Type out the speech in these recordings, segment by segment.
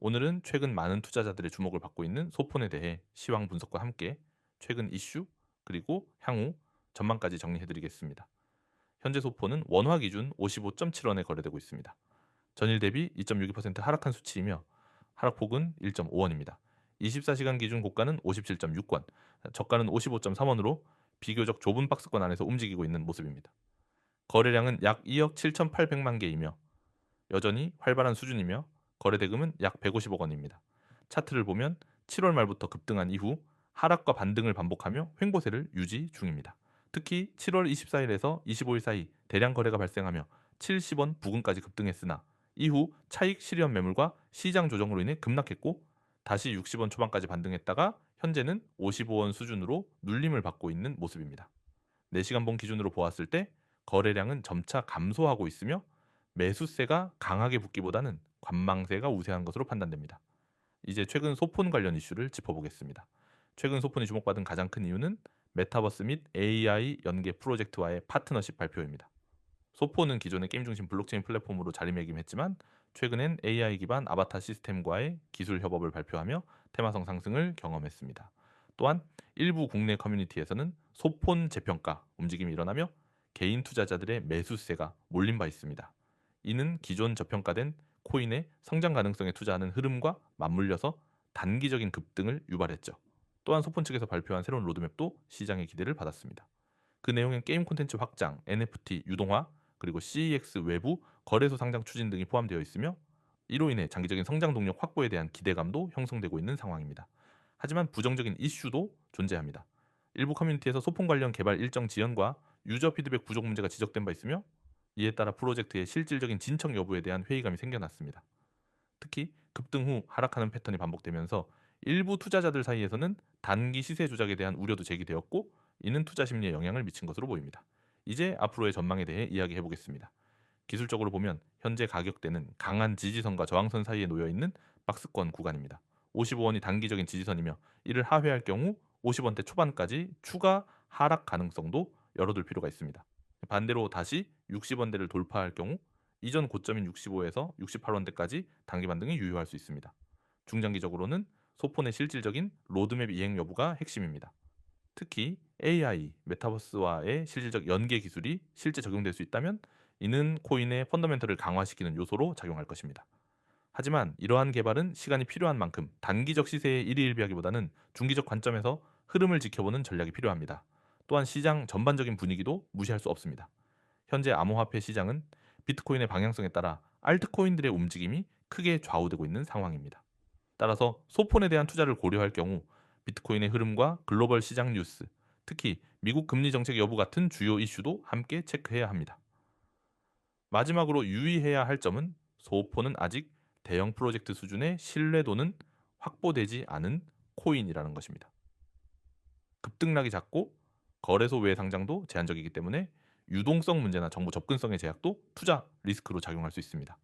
오늘은 최근 많은 투자자들의 주목을 받고 있는 소폰에 대해 시황 분석과 함께 최근 이슈, 그리고 향후 전망까지 정리해드리겠습니다. 현재 소폰은 원화 기준 55.7원에 거래되고 있습니다. 전일 대비 2.62% 하락한 수치이며 하락폭은 1.5원입니다. 24시간 기준 고가는 57.6원, 저가는 55.3원으로 비교적 좁은 박스권 안에서 움직이고 있는 모습입니다. 거래량은 약 2억 7,800만 개이며 여전히 활발한 수준이며 거래 대금은 약 150억 원입니다. 차트를 보면 7월 말부터 급등한 이후 하락과 반등을 반복하며 횡보세를 유지 중입니다. 특히 7월 24일에서 25일 사이 대량 거래가 발생하며 70원 부근까지 급등했으나 이후 차익 실현 매물과 시장 조정으로 인해 급락했고 다시 60원 초반까지 반등했다가 현재는 55원 수준으로 눌림을 받고 있는 모습입니다. 4시간 본 기준으로 보았을 때 거래량은 점차 감소하고 있으며 매수세가 강하게 붙기보다는 관망세가 우세한 것으로 판단됩니다. 이제 최근 소폰 관련 이슈를 짚어보겠습니다. 최근 소폰이 주목받은 가장 큰 이유는 메타버스 및 AI 연계 프로젝트와의 파트너십 발표입니다. 소폰은 기존의 게임 중심 블록체인 플랫폼으로 자리매김했지만 최근엔 AI 기반 아바타 시스템과의 기술 협업을 발표하며 테마성 상승을 경험했습니다. 또한 일부 국내 커뮤니티에서는 소폰 재평가 움직임이 일어나며 개인 투자자들의 매수세가 몰린 바 있습니다. 이는 기존 저평가된 코인의 성장 가능성에 투자하는 흐름과 맞물려서 단기적인 급등을 유발했죠. 또한 소폰 측에서 발표한 새로운 로드맵도 시장의 기대를 받았습니다. 그 내용엔 게임 콘텐츠 확장, NFT 유동화, 그리고 CEX 외부 거래소 상장 추진 등이 포함되어 있으며 이로 인해 장기적인 성장 동력 확보에 대한 기대감도 형성되고 있는 상황입니다. 하지만 부정적인 이슈도 존재합니다. 일부 커뮤니티에서 소폰 관련 개발 일정 지연과 유저 피드백 부족 문제가 지적된 바 있으며 이에 따라 프로젝트의 실질적인 진척 여부에 대한 회의감이 생겨났습니다. 특히 급등 후 하락하는 패턴이 반복되면서 일부 투자자들 사이에서는 단기 시세 조작에 대한 우려도 제기되었고 이는 투자 심리에 영향을 미친 것으로 보입니다. 이제 앞으로의 전망에 대해 이야기해 보겠습니다. 기술적으로 보면 현재 가격대는 강한 지지선과 저항선 사이에 놓여 있는 박스권 구간입니다. 55원이 단기적인 지지선이며 이를 하회할 경우 50원대 초반까지 추가 하락 가능성도 열어둘 필요가 있습니다. 반대로 다시 60원대를 돌파할 경우 이전 고점인 65에서 68원대까지 단기 반등이 유효할 수 있습니다. 중장기적으로는 소폰의 실질적인 로드맵 이행 여부가 핵심입니다. 특히 AI, 메타버스와의 실질적 연계 기술이 실제 적용될 수 있다면 이는 코인의 펀더멘털을 강화시키는 요소로 작용할 것입니다. 하지만 이러한 개발은 시간이 필요한 만큼 단기적 시세에 일희일비하기보다는 중기적 관점에서 흐름을 지켜보는 전략이 필요합니다. 또한 시장 전반적인 분위기도 무시할 수 없습니다. 현재 암호화폐 시장은 비트코인의 방향성에 따라 알트코인들의 움직임이 크게 좌우되고 있는 상황입니다. 따라서 소폰에 대한 투자를 고려할 경우 비트코인의 흐름과 글로벌 시장 뉴스, 특히 미국 금리 정책 여부 같은 주요 이슈도 함께 체크해야 합니다. 마지막으로 유의해야 할 점은 소폰은 아직 대형 프로젝트 수준의 신뢰도는 확보되지 않은 코인이라는 것입니다. 급등락이 작고 거래소 외 상장도 제한적이기 때문에 유동성 문제나 정보 접근성의 제약도 투자 리스크로 작용할 수 있습니다.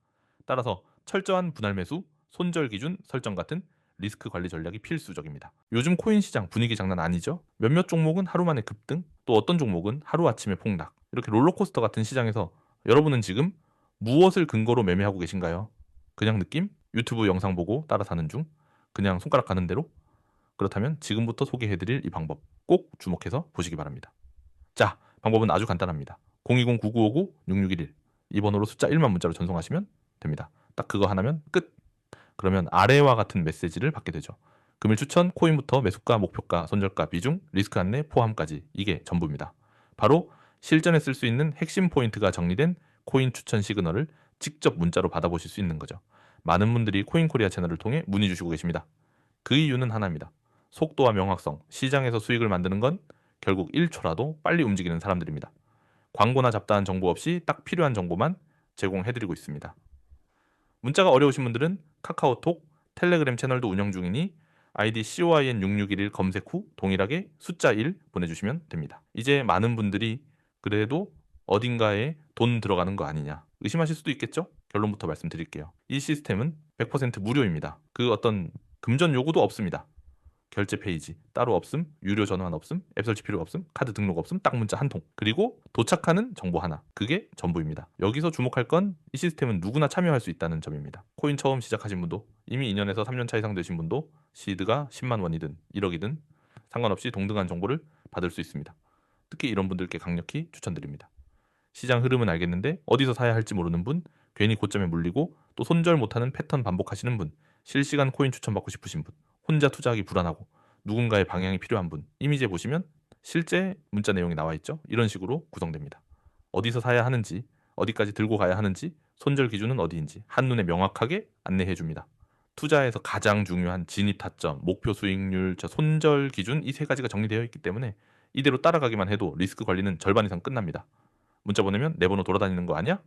따라서 철저한 분할 매수, 손절 기준 설정 같은 리스크 관리 전략이 필수적입니다. 요즘 코인 시장 분위기 장난 아니죠? 몇몇 종목은 하루 만에 급등, 또 어떤 종목은 하루아침에 폭락. 이렇게 롤러코스터 같은 시장에서 여러분은 지금 무엇을 근거로 매매하고 계신가요? 그냥 느낌? 유튜브 영상 보고 따라 사는 중? 그냥 손가락 가는 대로? 그렇다면 지금부터 소개해드릴 이 방법 꼭 주목해서 보시기 바랍니다. 자, 방법은 아주 간단합니다. 020-9959-6611 이 번호로 숫자 1만 문자로 전송하시면 됩니다. 딱 그거 하나면 끝! 그러면 아래와 같은 메시지를 받게 되죠. 금일 추천, 코인부터 매수가, 목표가, 손절가, 비중, 리스크 안내, 포함까지 이게 전부입니다. 바로 실전에 쓸 수 있는 핵심 포인트가 정리된 코인 추천 시그널을 직접 문자로 받아보실 수 있는 거죠. 많은 분들이 코인코리아 채널을 통해 문의 주시고 계십니다. 그 이유는 하나입니다. 속도와 명확성, 시장에서 수익을 만드는 건 결국 1초라도 빨리 움직이는 사람들입니다. 광고나 잡다한 정보 없이 딱 필요한 정보만 제공해드리고 있습니다. 문자가 어려우신 분들은 카카오톡, 텔레그램 채널도 운영 중이니 아이디 COIN6611 검색 후 동일하게 숫자 1 보내주시면 됩니다. 이제 많은 분들이 그래도 어딘가에 돈 들어가는 거 아니냐 의심하실 수도 있겠죠? 결론부터 말씀드릴게요. 이 시스템은 100% 무료입니다. 그 어떤 금전 요구도 없습니다. 결제 페이지 따로 없음, 유료 전환 없음, 앱 설치 필요 없음, 카드 등록 없음, 딱 문자 한 통. 그리고 도착하는 정보 하나. 그게 전부입니다. 여기서 주목할 건 이 시스템은 누구나 참여할 수 있다는 점입니다. 코인 처음 시작하신 분도, 이미 2년에서 3년 차 이상 되신 분도 시드가 10만 원이든 1억이든 상관없이 동등한 정보를 받을 수 있습니다. 특히 이런 분들께 강력히 추천드립니다. 시장 흐름은 알겠는데 어디서 사야 할지 모르는 분, 괜히 고점에 물리고 또 손절 못하는 패턴 반복하시는 분, 실시간 코인 추천받고 싶으신 분, 혼자 투자하기 불안하고 누군가의 방향이 필요한 분, 이미지에 보시면 실제 문자 내용이 나와 있죠. 이런 식으로 구성됩니다. 어디서 사야 하는지, 어디까지 들고 가야 하는지, 손절 기준은 어디인지 한눈에 명확하게 안내해 줍니다. 투자에서 가장 중요한 진입 타점, 목표 수익률, 손절 기준 이 세 가지가 정리되어 있기 때문에 이대로 따라가기만 해도 리스크 관리는 절반 이상 끝납니다. 문자 보내면 내 번호 돌아다니는 거 아니야?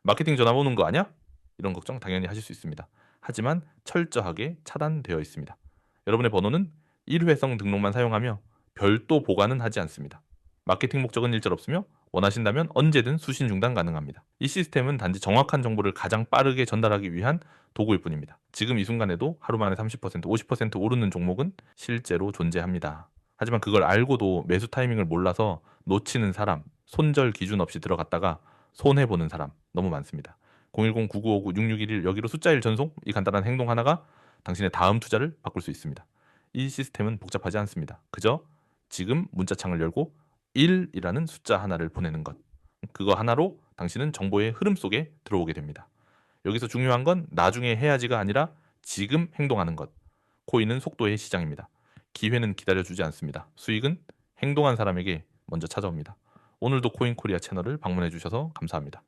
마케팅 전화 오는 거 아니야? 이런 걱정 당연히 하실 수 있습니다. 하지만 철저하게 차단되어 있습니다. 여러분의 번호는 일회성 등록만 사용하며 별도 보관은 하지 않습니다. 마케팅 목적은 일절 없으며 원하신다면 언제든 수신 중단 가능합니다. 이 시스템은 단지 정확한 정보를 가장 빠르게 전달하기 위한 도구일 뿐입니다. 지금 이 순간에도 하루 만에 30%, 50% 오르는 종목은 실제로 존재합니다. 하지만 그걸 알고도 매수 타이밍을 몰라서 놓치는 사람, 손절 기준 없이 들어갔다가 손해보는 사람 너무 많습니다. 010-9959-6611 여기로 숫자 1 전송, 이 간단한 행동 하나가 당신의 다음 투자를 바꿀 수 있습니다. 이 시스템은 복잡하지 않습니다. 그저 지금 문자창을 열고 1이라는 숫자 하나를 보내는 것. 그거 하나로 당신은 정보의 흐름 속에 들어오게 됩니다. 여기서 중요한 건 나중에 해야지가 아니라 지금 행동하는 것. 코인은 속도의 시장입니다. 기회는 기다려주지 않습니다. 수익은 행동한 사람에게 먼저 찾아옵니다. 오늘도 코인코리아 채널을 방문해 주셔서 감사합니다.